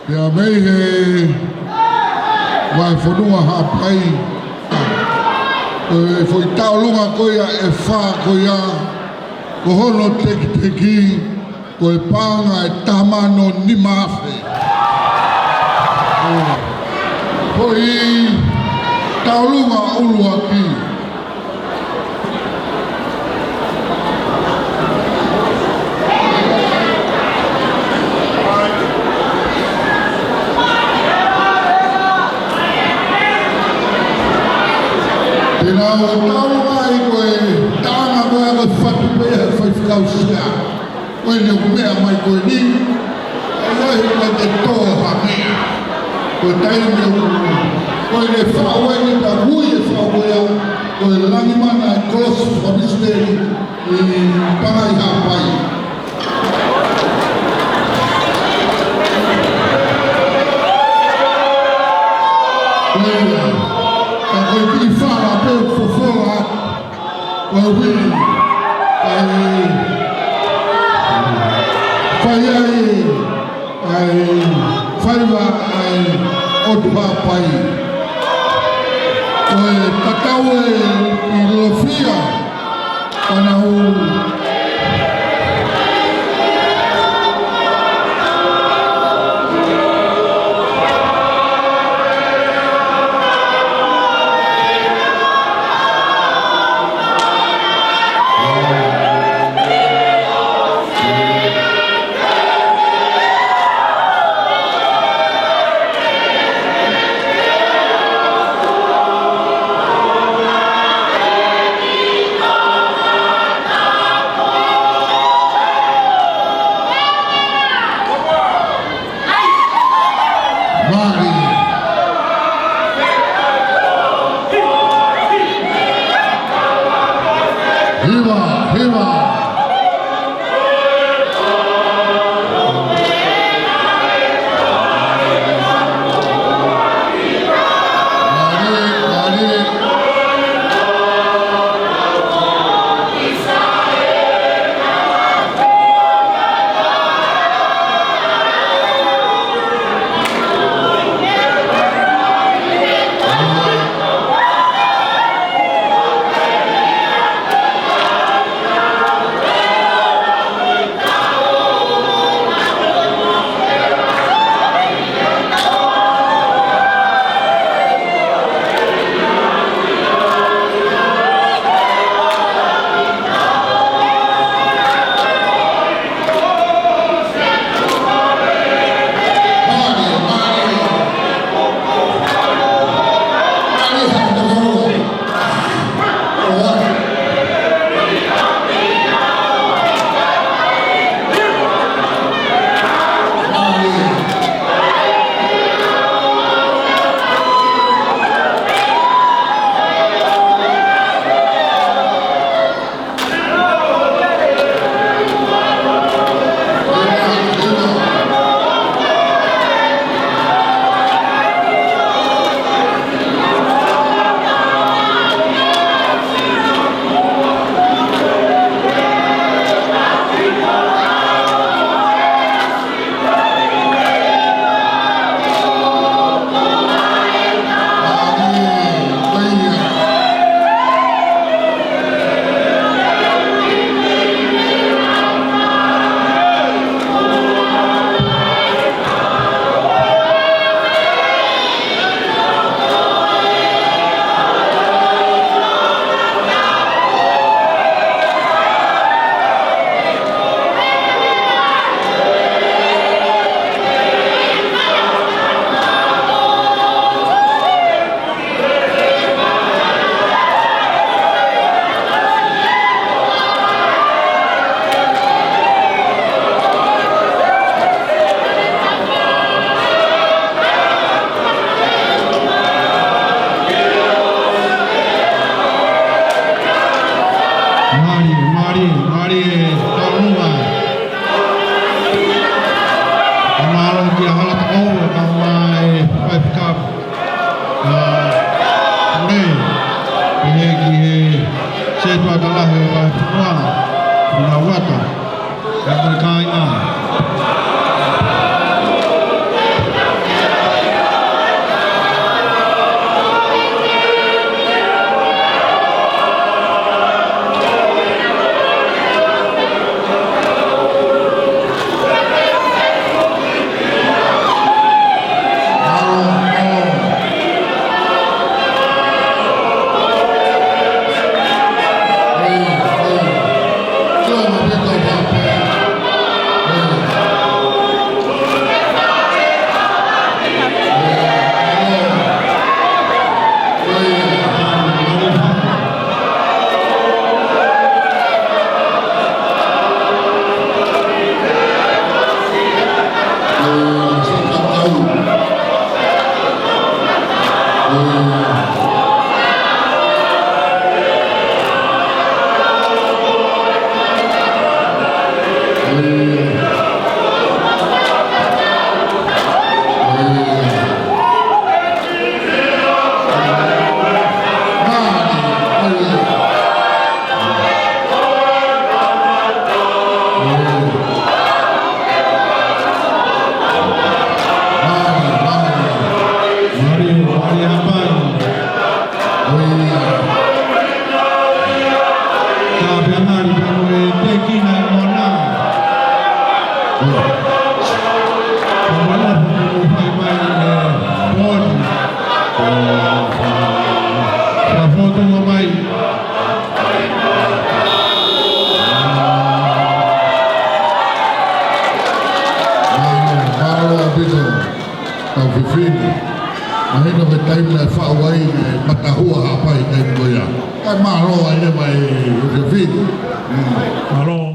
ya mei he vai whanua hapai foi taulunga koia e wha koia ko hono teki ko e panga e tamano ni mafe foi taulunga ulu aki Tena o tau mai koe tanga koe koe whatu pea whai whikau sia. Koe ne mea mai koe ni, e lahi koe te toha mea. Koe tai me o koe ne whaua ni ta hui e whaua koe langi mana e cross whamisteri i pangai hapai. Koe ki whala peo fofola koe hui whaiwa ai otua pai. Koe tatau i lofia kana hou Mahina me taim na whauai me matahua hapai taim goia. Ai maro ai ne mai Josephine. Maro